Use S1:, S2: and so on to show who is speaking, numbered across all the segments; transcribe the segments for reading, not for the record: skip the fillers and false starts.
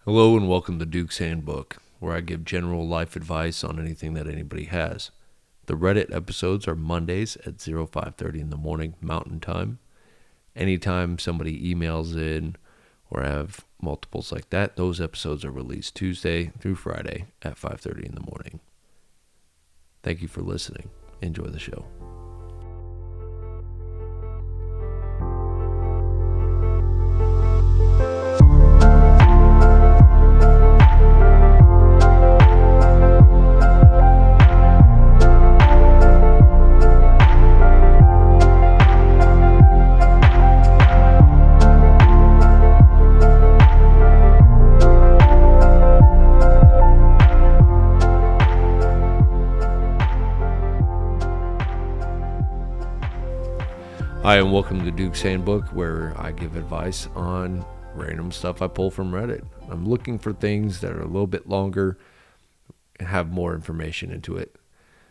S1: Hello and welcome to Duke's Handbook, where I give general life advice on anything that anybody has. The Reddit episodes are Mondays at 05:30 in the morning Mountain Time. Anytime somebody emails in or have multiples like that, those episodes are released Tuesday through Friday at 5:30 in the morning. Thank you for listening. Enjoy the show. Hi, and welcome to Duke's Handbook, where I give advice on random stuff I pull from Reddit. I'm looking for things that are a little bit longer and have more information into it.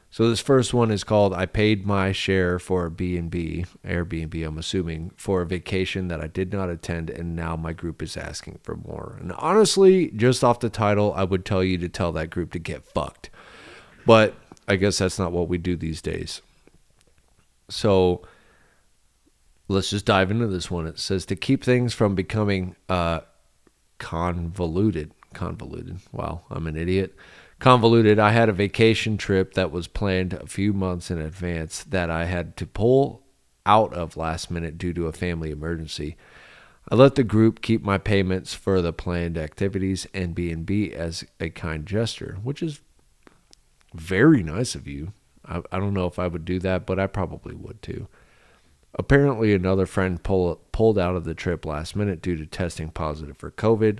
S1: So this first one is called I paid my share for a B&B, Airbnb I'm assuming, for a vacation that I did not attend, and now my group is asking for more. And honestly, just off the title, I would tell you to tell that group to get fucked. But I guess that's not what we do these days. So let's just dive into this one. It says to keep things from becoming convoluted. Wow, I'm an idiot. Convoluted. I had a vacation trip that was planned a few months in advance that I had to pull out of last minute due to a family emergency. I let the group keep my payments for the planned activities and B&B as a kind gesture, which is very nice of you. I don't know if I would do that, but I probably would too. Apparently, another friend pulled out of the trip last minute due to testing positive for COVID,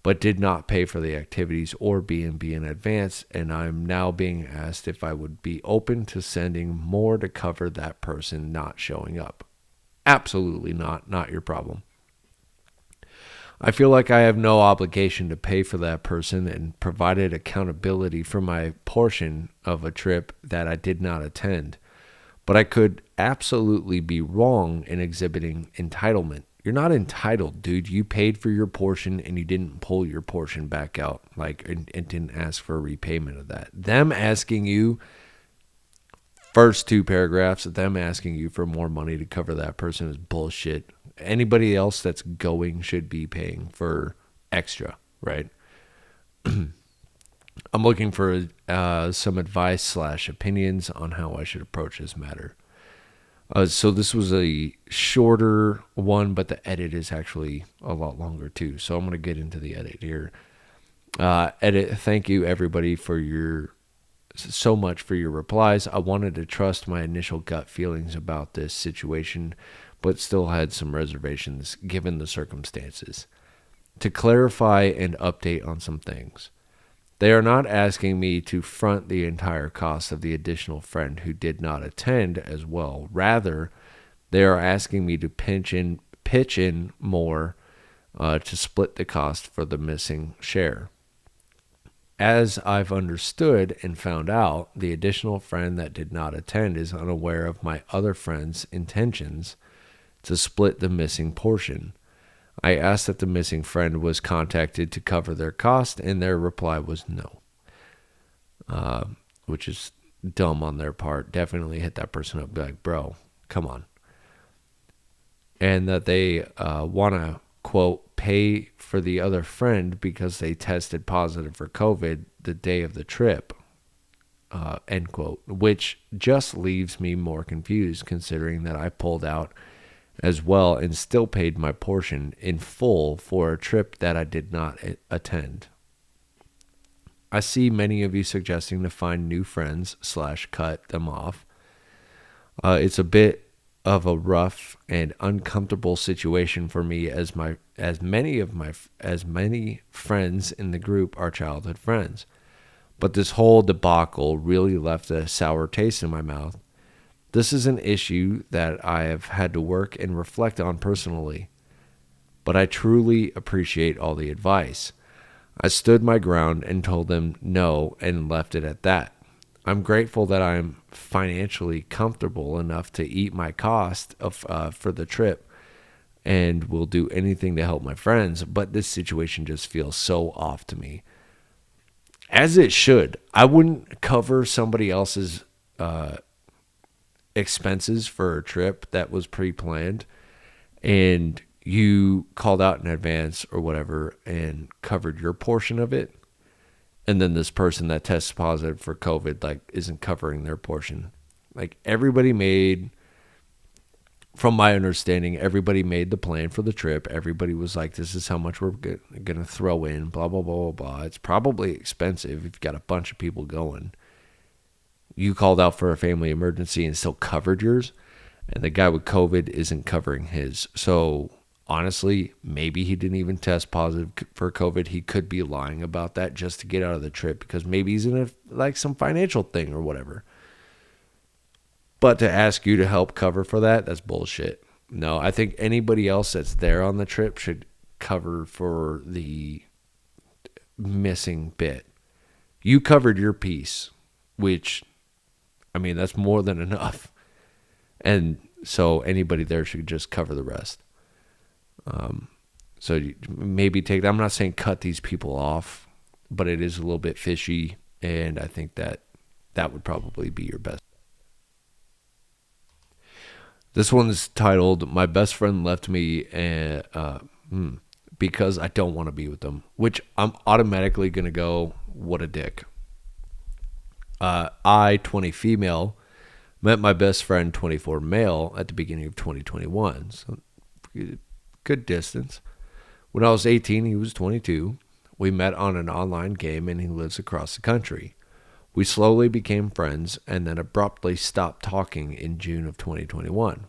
S1: but did not pay for the activities or B&B in advance, and I'm now being asked if I would be open to sending more to cover that person not showing up. Absolutely not. Not your problem. I feel like I have no obligation to pay for that person and provided accountability for my portion of a trip that I did not attend. But I could absolutely be wrong in exhibiting entitlement. You're not entitled, dude. You paid for your portion and you didn't pull your portion back out, and didn't ask for a repayment of that. Them asking you, first two paragraphs of them asking you for more money to cover that person is bullshit. Anybody else that's going should be paying for extra, right? I'm looking for some advice / opinions on how I should approach this matter. So this was a shorter one, but the edit is actually a lot longer too. So I'm going to get into the edit here. Edit. Thank you everybody so much for your replies. I wanted to trust my initial gut feelings about this situation, but still had some reservations given the circumstances. To clarify and update on some things. They are not asking me to front the entire cost of the additional friend who did not attend as well. Rather, they are asking me to pitch in more to split the cost for the missing share. As I've understood and found out, the additional friend that did not attend is unaware of my other friend's intentions to split the missing portion. I asked if the missing friend was contacted to cover their cost, and their reply was no, which is dumb on their part. Definitely hit that person up and be like, bro, come on. And that they want to, quote, pay for the other friend because they tested positive for COVID the day of the trip, end quote, which just leaves me more confused considering that I pulled out as well and still paid my portion in full for a trip that I did not attend. I see many of you suggesting to find new friends / cut them off. It's a bit of a rough and uncomfortable situation for me as many friends in the group are childhood friends. But this whole debacle really left a sour taste in my mouth. This is an issue that I have had to work and reflect on personally, but I truly appreciate all the advice. I stood my ground and told them no and left it at that. I'm grateful that I'm financially comfortable enough to eat my cost for the trip, and will do anything to help my friends, but this situation just feels so off to me. As it should. I wouldn't cover somebody else's expenses for a trip that was pre-planned and you called out in advance or whatever and covered your portion of it, and then this person that tests positive for COVID like isn't covering their portion. Like everybody made, from my understanding, everybody made the plan for the trip. Everybody was like, this is how much we're going to throw in, blah, blah, blah, blah, blah. It's probably expensive if you've got a bunch of people going. You called out for a family emergency and still covered yours, and the guy with COVID isn't covering his. So honestly, maybe he didn't even test positive for COVID. He could be lying about that just to get out of the trip because maybe he's in some financial thing or whatever. But to ask you to help cover for that, that's bullshit. No, I think anybody else that's there on the trip should cover for the missing bit. You covered your piece, which, I mean, that's more than enough. And so anybody there should just cover the rest. So maybe take that. I'm not saying cut these people off, but it is a little bit fishy. And I think that would probably be your best. This one's titled, My Best Friend Left Me because I don't want to be with them, which I'm automatically going to go, what a dick. I, 20 female, met my best friend, 24 male, at the beginning of 2021. So good distance. When I was 18, he was 22. We met on an online game and he lives across the country. We slowly became friends and then abruptly stopped talking in June of 2021.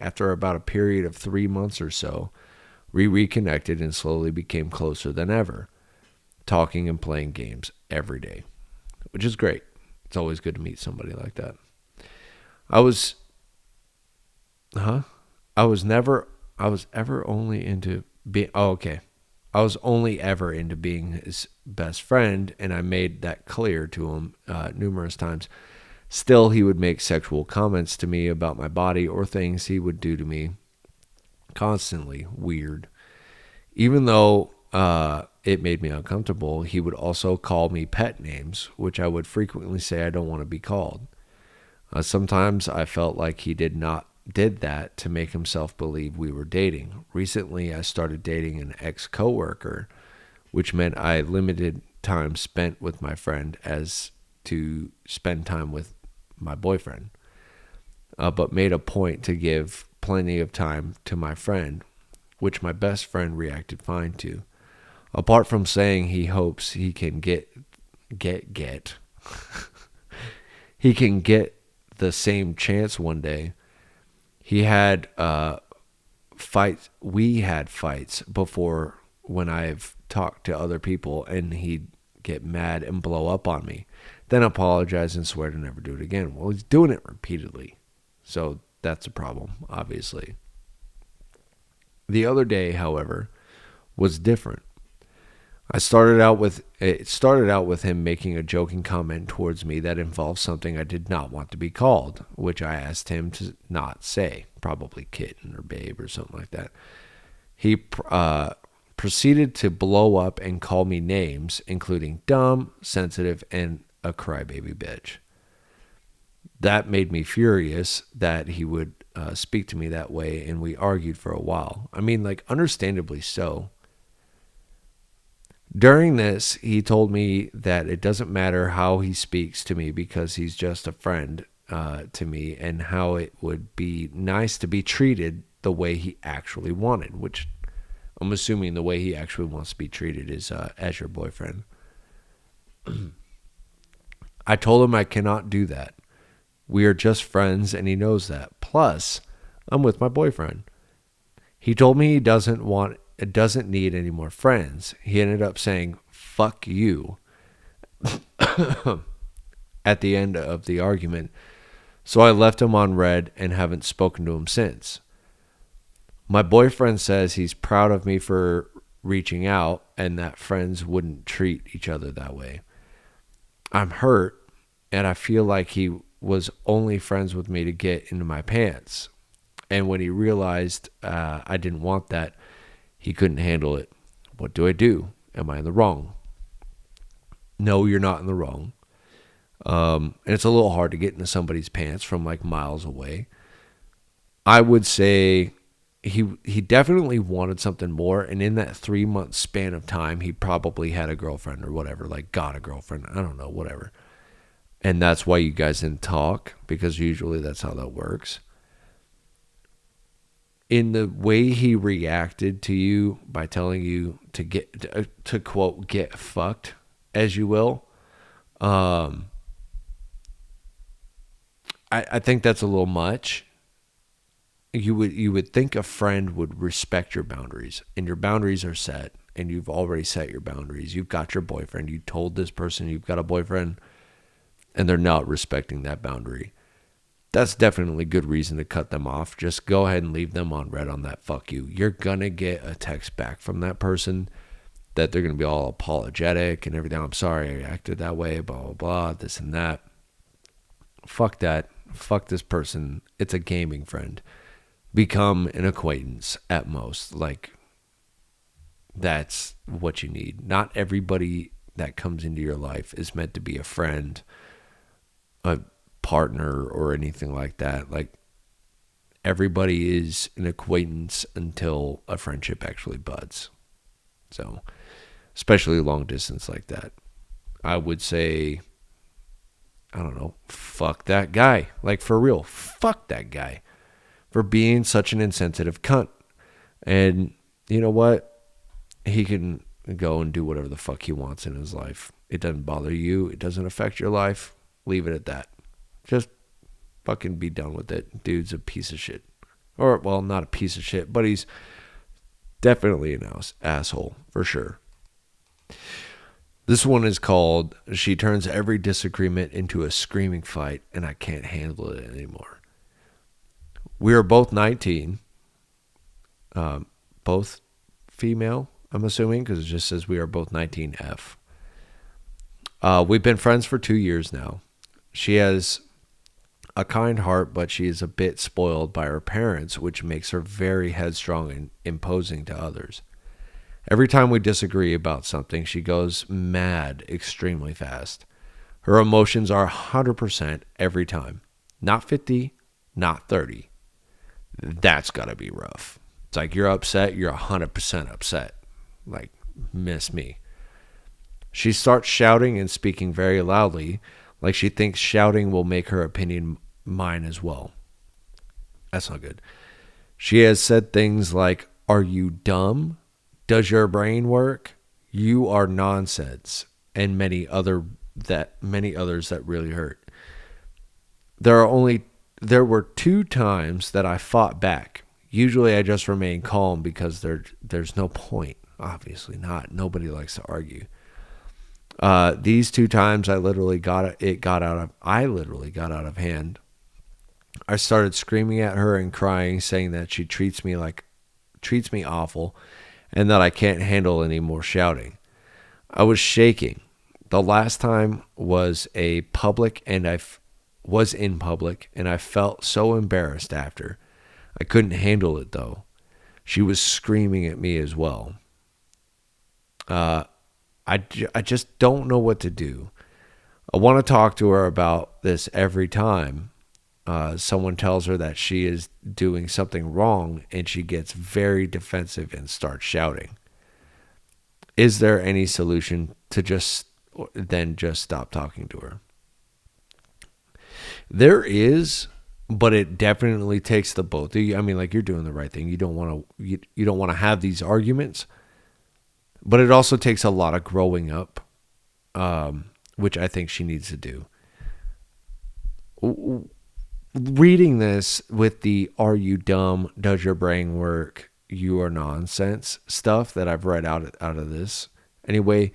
S1: After about a period of 3 months or so, we reconnected and slowly became closer than ever, talking and playing games every day, which is great. It's always good to meet somebody like that. I was only ever into being his best friend, and I made that clear to him numerous times. Still, he would make sexual comments to me about my body or things he would do to me constantly. Weird. Even though it made me uncomfortable, he would also call me pet names, which I would frequently say I don't want to be called. Sometimes I felt like he did that to make himself believe we were dating. Recently, I started dating an ex-coworker, which meant I limited time spent with my friend as to spend time with my boyfriend, but made a point to give plenty of time to my friend, which my best friend reacted fine to. Apart from saying he hopes he can get he can get the same chance one day. We had fights before when I've talked to other people, and he'd get mad and blow up on me, then apologize and swear to never do it again. Well, he's doing it repeatedly, so that's a problem, obviously. The other day, however, was different. It started out with him making a joking comment towards me that involved something I did not want to be called, which I asked him to not say, probably kitten or babe or something like that. He proceeded to blow up and call me names, including dumb, sensitive, and a crybaby bitch. That made me furious that he would speak to me that way, and we argued for a while. I mean, understandably so. During this, he told me that it doesn't matter how he speaks to me because he's just a friend to me, and how it would be nice to be treated the way he actually wanted, which I'm assuming the way he actually wants to be treated is as your boyfriend. I told him I cannot do that. We are just friends, and he knows that. Plus, I'm with my boyfriend. He told me he doesn't need any more friends. He ended up saying, "Fuck you," at the end of the argument. So I left him on red and haven't spoken to him since. My boyfriend says he's proud of me for reaching out and that friends wouldn't treat each other that way. I'm hurt, and I feel like he was only friends with me to get into my pants. And when he realized I didn't want that, he couldn't handle it. What do I do? Am I in the wrong? No, you're not in the wrong. And it's a little hard to get into somebody's pants from like miles away. I would say he definitely wanted something more, and in that 3 month span of time, he probably had a girlfriend or whatever, like got a girlfriend. I don't know, whatever. And that's why you guys didn't talk, because usually that's how that works. In the way he reacted to you by telling you to to quote get fucked, as you will, I think that's a little much. You would think a friend would respect your boundaries, and your boundaries are set, and you've already set your boundaries. You've got your boyfriend. You told this person you've got a boyfriend, and they're not respecting that boundary. That's definitely good reason to cut them off. Just go ahead and leave them on red on that fuck you. You're going to get a text back from that person that they're going to be all apologetic and everything. I'm sorry I acted that way, blah, blah, blah, this and that. Fuck that. Fuck this person. It's a gaming friend. Become an acquaintance at most. Like, that's what you need. Not everybody that comes into your life is meant to be a friend, a partner, or anything like that. Like, everybody is an acquaintance until a friendship actually buds. So, especially long distance like that, I would say, I don't know, fuck that guy. Like, for real, fuck that guy for being such an insensitive cunt. And you know what? He can go and do whatever the fuck he wants in his life. It doesn't bother you. It doesn't affect your life. Leave it at that. Just fucking be done with it. Dude's a piece of shit. Or, well, not a piece of shit, but he's definitely an asshole, for sure. This one is called, She Turns Every Disagreement into a Screaming Fight, and I Can't Handle It Anymore. We are both 19. Both female, I'm assuming, because it just says we are both 19F. We've been friends for 2 years now. She has a kind heart, but she is a bit spoiled by her parents, which makes her very headstrong and imposing to others. Every time we disagree about something, she goes mad extremely fast. Her emotions are 100% every time. Not 50, not 30. That's got to be rough. It's like you're upset, you're 100% upset. Like, miss me. She starts shouting and speaking very loudly, like she thinks shouting will make her opinion mine as well. That's not good. She has said things like, "Are you dumb? Does your brain work? You are nonsense," and many others that really hurt. There were 2 times that I fought back. Usually I just remain calm because there's no point. Obviously not. Nobody likes to argue. These 2 times I literally got out of hand. I started screaming at her and crying, saying that she treats me awful and that I can't handle any more shouting. I was shaking. The last time was in public, and I felt so embarrassed after. I couldn't handle it, though. She was screaming at me as well. I just don't know what to do. I want to talk to her about this every time someone tells her that she is doing something wrong, and she gets very defensive and starts shouting. Is there any solution to just stop talking to her? There is, but it definitely takes the both of you. I mean, like, you're doing the right thing. You don't want to have these arguments, but it also takes a lot of growing up, which I think she needs to do. Reading this with the "Are you dumb? Does your brain work? You are nonsense" stuff that I've read out of this. Anyway,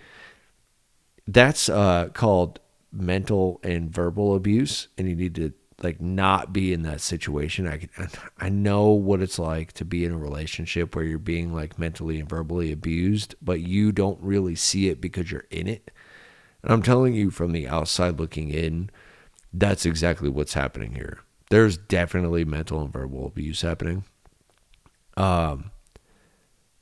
S1: that's called mental and verbal abuse, and you need to not be in that situation. I know what it's like to be in a relationship where you're being mentally and verbally abused, but you don't really see it because you're in it. And I'm telling you, from the outside looking in, that's exactly what's happening here. there's definitely mental and verbal abuse happening.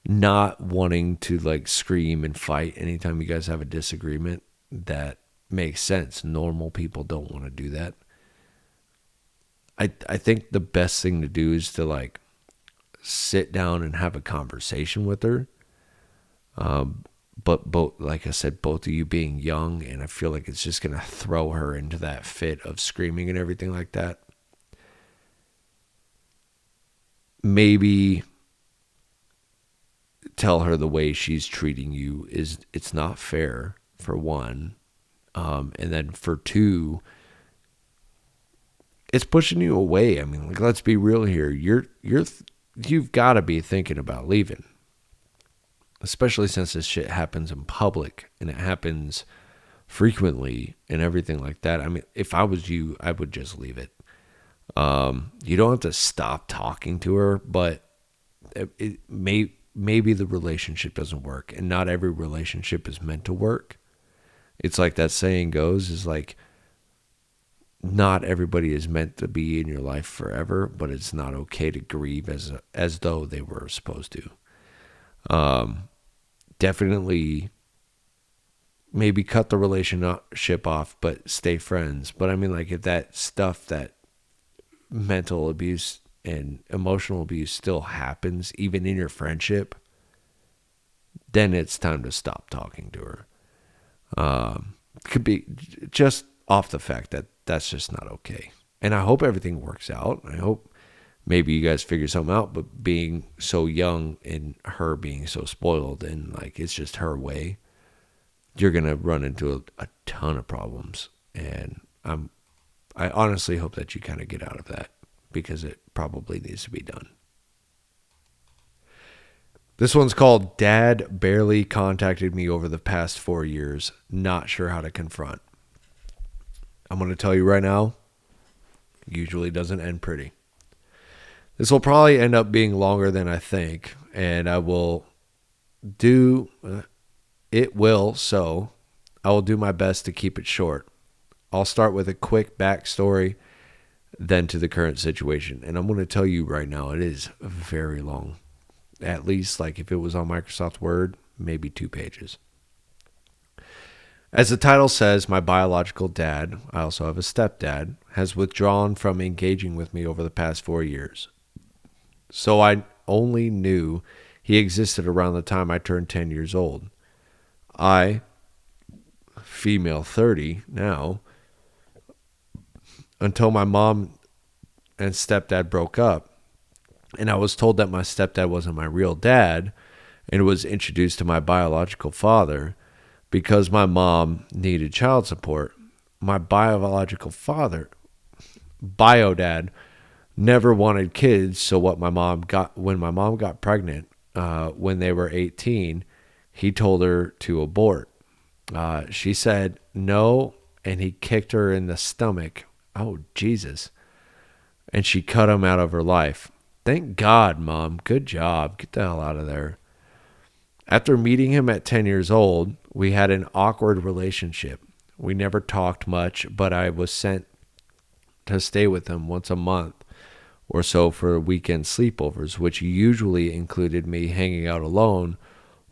S1: Not wanting to like scream and fight anytime you guys have a disagreement, that makes sense. Normal people don't want to do that. I think the best thing to do is to like sit down and have a conversation with her. But both, like I said, both of you being young, and I feel like it's just going to throw her into that fit of screaming and everything like that. Maybe tell her the way she's treating you it's not fair, for one. And then for two, it's pushing you away. I mean, like, let's be real here. You've got to be thinking about leaving, especially since this shit happens in public and it happens frequently and everything like that. I mean, if I was you, I would just leave it. You don't have to stop talking to her, but maybe the relationship doesn't work, and not every relationship is meant to work. It's like that saying goes, is like, not everybody is meant to be in your life forever, but it's not okay to grieve as though they were supposed to. Definitely maybe cut the relationship off, but stay friends. But I mean, like, if that stuff, that mental abuse and emotional abuse still happens even in your friendship, then it's time to stop talking to her. Could be just off the fact that that's just not okay. And I hope everything works out. I hope maybe you guys figure something out, but being so young and her being so spoiled and like it's just her way, you're going to run into a ton of problems. And I honestly hope that you kind of get out of that, because it probably needs to be done. This one's called Dad Barely Contacted Me Over the Past 4 years. Not sure how to confront. I'm going to tell you right now, usually doesn't end pretty. This will probably end up being longer than I think, and I will do my best to keep it short. I'll start with a quick backstory, then to the current situation. And I'm going to tell you right now, it is very long. At least, like, if it was on Microsoft Word, maybe 2 pages. As the title says, my biological dad, I also have a stepdad, has withdrawn from engaging with me over the past 4 years. So I only knew he existed around the time I turned 10 years old. I, female 30 now, until my mom and stepdad broke up, and I was told that my stepdad wasn't my real dad, and was introduced to my biological father because my mom needed child support. My biological father, bio dad, never wanted kids. So when my mom got pregnant, when they were 18, he told her to abort. She said no, and he kicked her in the stomach. Oh, Jesus. And she cut him out of her life. Thank God, Mom. Good job. Get the hell out of there. After meeting him at 10 years old, we had an awkward relationship. We never talked much, but I was sent to stay with him once a month or so for weekend sleepovers, which usually included me hanging out alone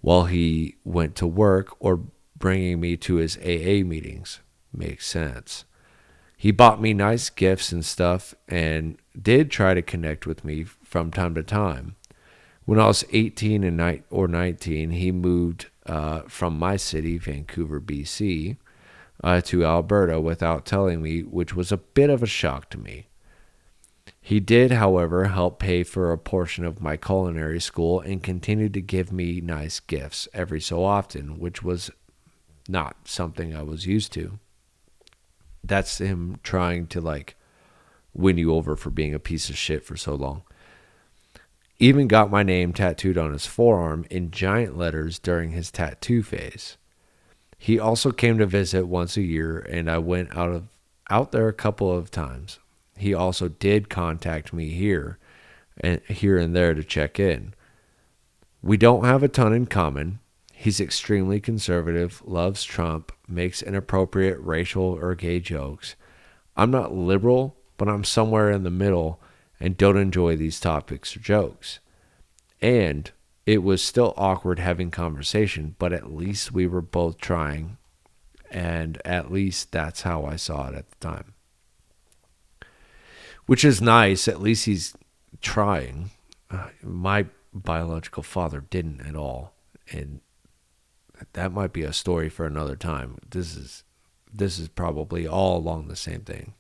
S1: while he went to work or bringing me to his AA meetings. Makes sense. He bought me nice gifts and stuff and did try to connect with me from time to time. When I was 18 or 19, he moved from my city, Vancouver, BC, to Alberta without telling me, which was a bit of a shock to me. He did, however, help pay for a portion of my culinary school and continued to give me nice gifts every so often, which was not something I was used to. That's him trying to like win you over for being a piece of shit for so long. Even got my name tattooed on his forearm in giant letters during his tattoo phase. He also came to visit once a year, and I went out there a couple of times. He also did contact me here and there to check in. We don't have a ton in common. He's extremely conservative, loves Trump, makes inappropriate racial or gay jokes. I'm not liberal, but I'm somewhere in the middle and don't enjoy these topics or jokes. And it was still awkward having conversation, but at least we were both trying. And at least that's how I saw it at the time. Which is nice. At least he's trying. My biological father didn't at all. And that might be a story for another time. This is probably all along the same thing.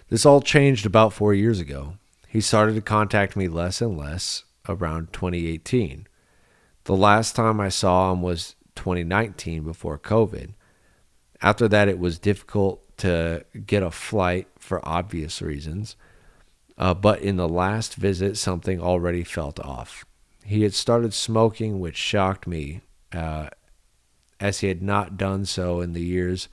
S1: This all changed about 4 years ago. He started to contact me less and less around 2018. The last time I saw him was 2019 before COVID. After that, it was difficult to get a flight for obvious reasons. But in the last visit, something already felt off. He had started smoking, which shocked me, as he had not done so in years,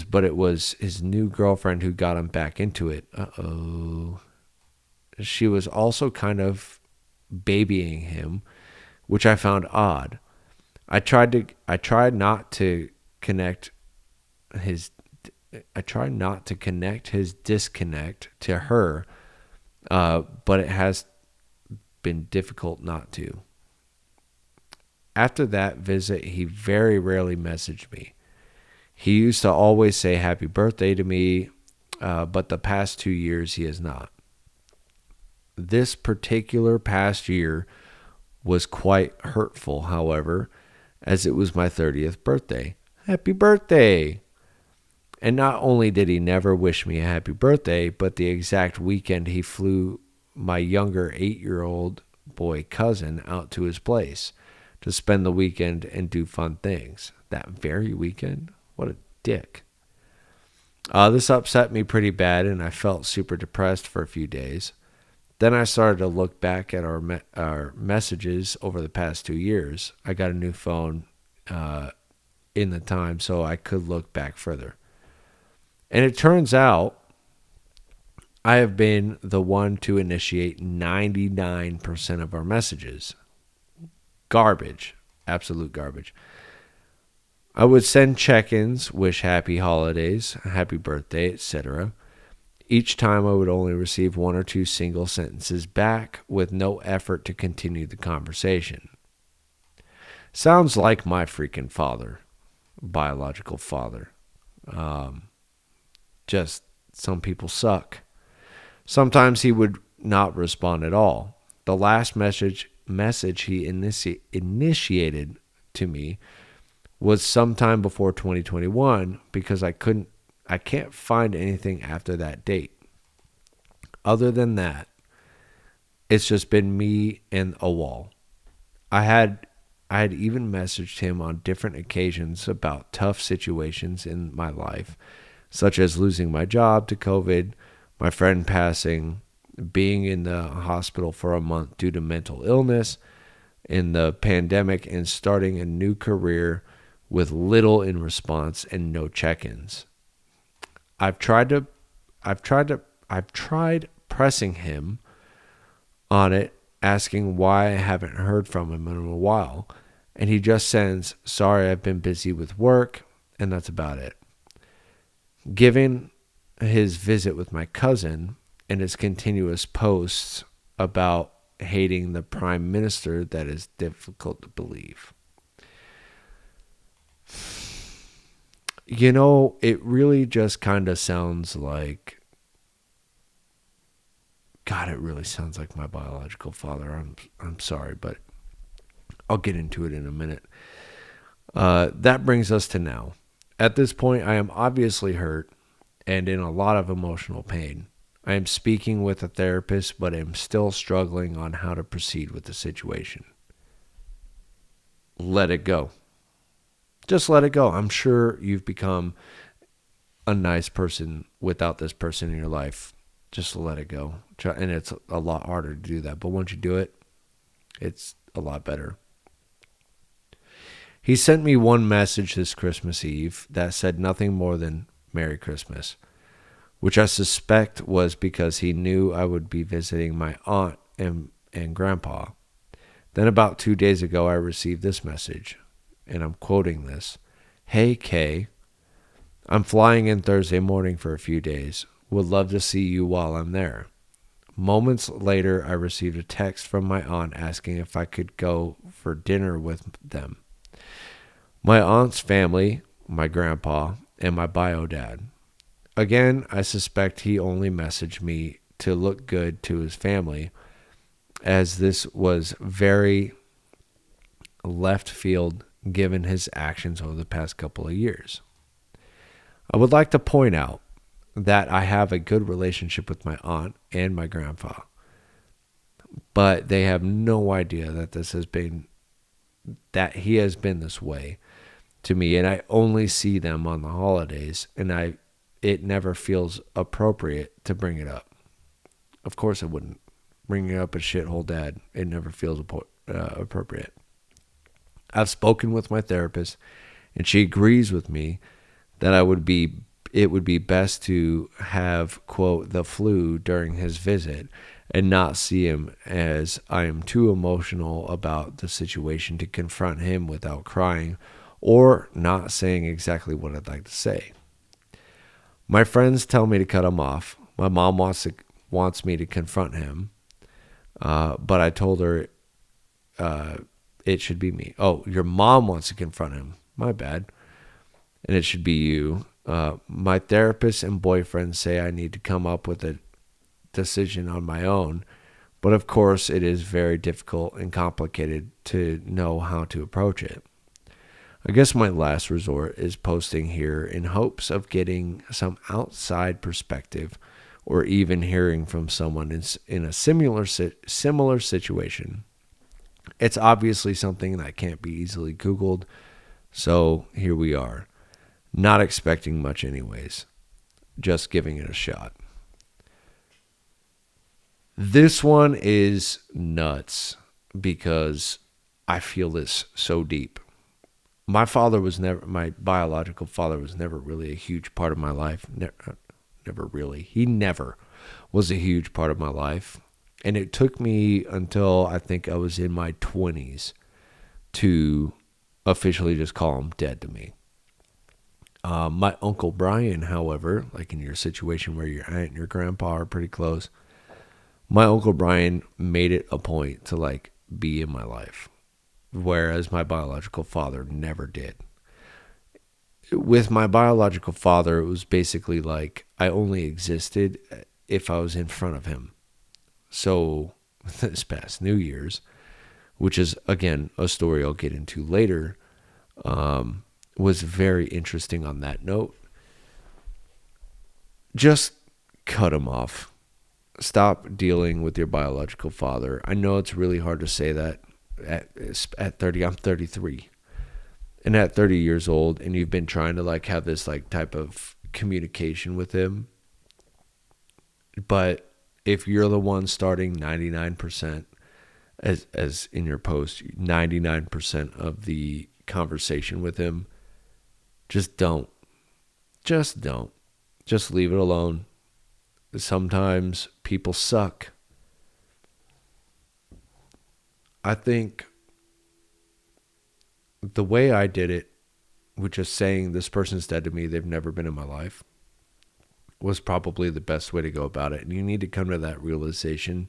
S1: but it was his new girlfriend who got him back into it. Uh-oh. She was also kind of babying him, which I found odd. I tried not to connect his disconnect to her, but it has been difficult not to. After that visit, he very rarely messaged me. He used to always say happy birthday to me, but the past 2 years he has not. This particular past year was quite hurtful, however, as it was my 30th birthday. Happy birthday! And not only did he never wish me a happy birthday, but the exact weekend he flew my younger 8-year-old boy cousin out to his place to spend the weekend and do fun things. That very weekend? What a dick. This upset me pretty bad, and I felt super depressed for a few days. Then I started to look back at our messages over the past 2 years. I got a new phone in the time, so I could look back further. And it turns out I have been the one to initiate 99% of our messages. Garbage. Absolute garbage. I would send check-ins, wish happy holidays, happy birthday, etc. Each time I would only receive 1 or 2 single sentences back with no effort to continue the conversation. Sounds like my freaking father, biological father. Just some people suck. Sometimes he would not respond at all. The last message he initiated to me was sometime before 2021 because I can't find anything after that date. Other than that, it's just been me and a wall. I had even messaged him on different occasions about tough situations in my life, such as losing my job to COVID, my friend passing, being in the hospital for a month due to mental illness, in the pandemic, and starting a new career with little in response and no check-ins. I've tried pressing him on it, asking why I haven't heard from him in a while, and he just sends, "Sorry, I've been busy with work," and that's about it. Given his visit with my cousin and his continuous posts about hating the prime minister, that is difficult to believe. You know, it really just kind of sounds like, God, it really sounds like my biological father. I'm sorry, but I'll get into it in a minute. That brings us to now. At this point, I am obviously hurt and in a lot of emotional pain. I am speaking with a therapist, but am still struggling on how to proceed with the situation. Let it go. Just let it go. I'm sure you've become a nice person without this person in your life. Just let it go. And it's a lot harder to do that. But once you do it, it's a lot better. He sent me one message this Christmas Eve that said nothing more than Merry Christmas, which I suspect was because he knew I would be visiting my aunt and grandpa. Then about 2 days ago, I received this message, and I'm quoting this. "Hey, Kay, I'm flying in Thursday morning for a few days. Would love to see you while I'm there. Moments later, I received a text from my aunt asking if I could go for dinner with them. My aunt's family, my grandpa, and my bio dad. Again, I suspect he only messaged me to look good to his family, as this was very left field given his actions over the past couple of years. I would like to point out that I have a good relationship with my aunt and my grandpa, but they have no idea that he has been this way to me, and I only see them on the holidays, and it never feels appropriate to bring it up. Of course it wouldn't. Bringing up a shithole dad, it never feels appropriate. I've spoken with my therapist, and she agrees with me that it would be best to have, quote, the flu during his visit and not see him, as I am too emotional about the situation to confront him without crying or not saying exactly what I'd like to say. My friends tell me to cut him off. My mom wants me to confront him, but I told her it should be me. Oh, your mom wants to confront him. My bad. And it should be you. My therapist and boyfriend say I need to come up with a decision on my own, but of course it is very difficult and complicated to know how to approach it. I guess my last resort is posting here in hopes of getting some outside perspective or even hearing from someone in a similar situation. It's obviously something that can't be easily Googled, so here we are. Not expecting much anyways, just giving it a shot. This one is nuts because I feel this so deep. My biological father was never really a huge part of my life. Never really. He never was a huge part of my life. And it took me until I think I was in my 20s to officially just call him dead to me. My Uncle Brian, however, like in your situation where your aunt and your grandpa are pretty close, my Uncle Brian made it a point to like be in my life, whereas my biological father never did. With my biological father, it was basically like I only existed if I was in front of him. So this past New Year's, which is, again, a story I'll get into later, was very interesting on that note. Just cut him off. Stop dealing with your biological father. I know it's really hard to say that at 30. I'm 33. And at 30 years old, and you've been trying to like have this like type of communication with him. But if you're the one starting 99%, as in your post, 99% of the conversation with him, just don't. Just don't. Just leave it alone. Sometimes people suck. I think the way I did it, which is saying this person's dead to me, they've never been in my life, was probably the best way to go about it. And you need to come to that realization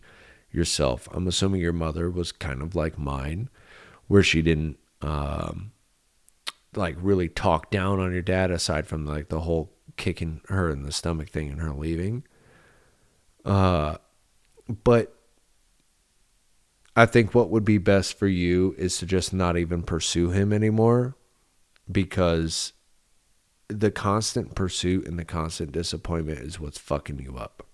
S1: yourself. I'm assuming your mother was kind of like mine, where she didn't like really talk down on your dad, aside from like the whole kicking her in the stomach thing and her leaving. But I think what would be best for you is to just not even pursue him anymore, because the constant pursuit and the constant disappointment is what's fucking you up.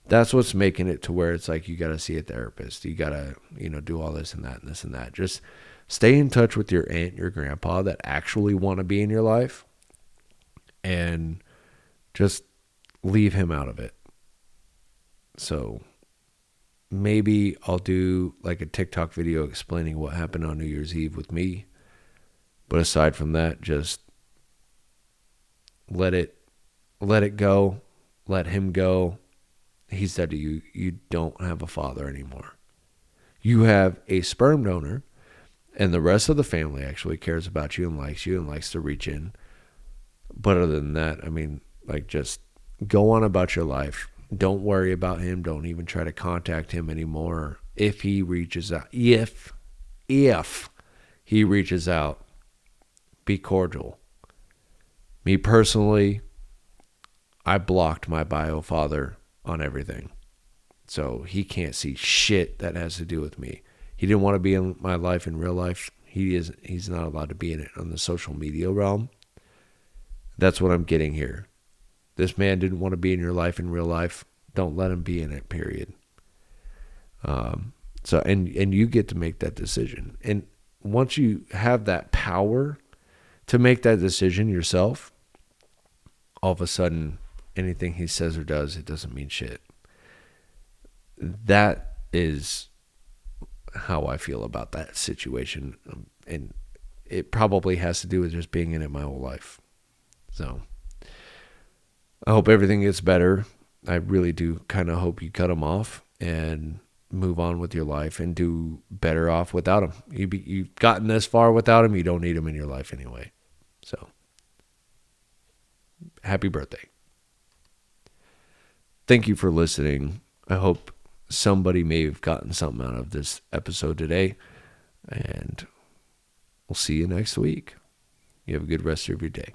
S1: That's what's making it to where it's like you got to see a therapist. You got to, do all this and that and this and that. Just stay in touch with your aunt, your grandpa that actually want to be in your life, and just leave him out of it. So maybe I'll do like a TikTok video explaining what happened on New Year's Eve with me. But aside from that, just let it go. Let him go. He said to you, you don't have a father anymore. You have a sperm donor, and the rest of the family actually cares about you and likes to reach in. But other than that, I mean, like, just go on about your life. Don't worry about him. Don't even try to contact him anymore. If he reaches out, if he reaches out, be cordial. Me personally, I blocked my bio father on everything. So he can't see shit that has to do with me. He didn't want to be in my life in real life. He's not allowed to be in it on the social media realm. That's what I'm getting here. This man didn't want to be in your life in real life. Don't let him be in it, period. And you get to make that decision. And once you have that power to make that decision yourself, all of a sudden, anything he says or does, it doesn't mean shit. That is how I feel about that situation. And it probably has to do with just being in it my whole life. So I hope everything gets better. I really do kind of hope you cut him off and move on with your life and do better off without him. You've gotten this far without him. You don't need him in your life anyway. So happy birthday. Thank you for listening. I hope somebody may have gotten something out of this episode today. And we'll see you next week. You have a good rest of your day.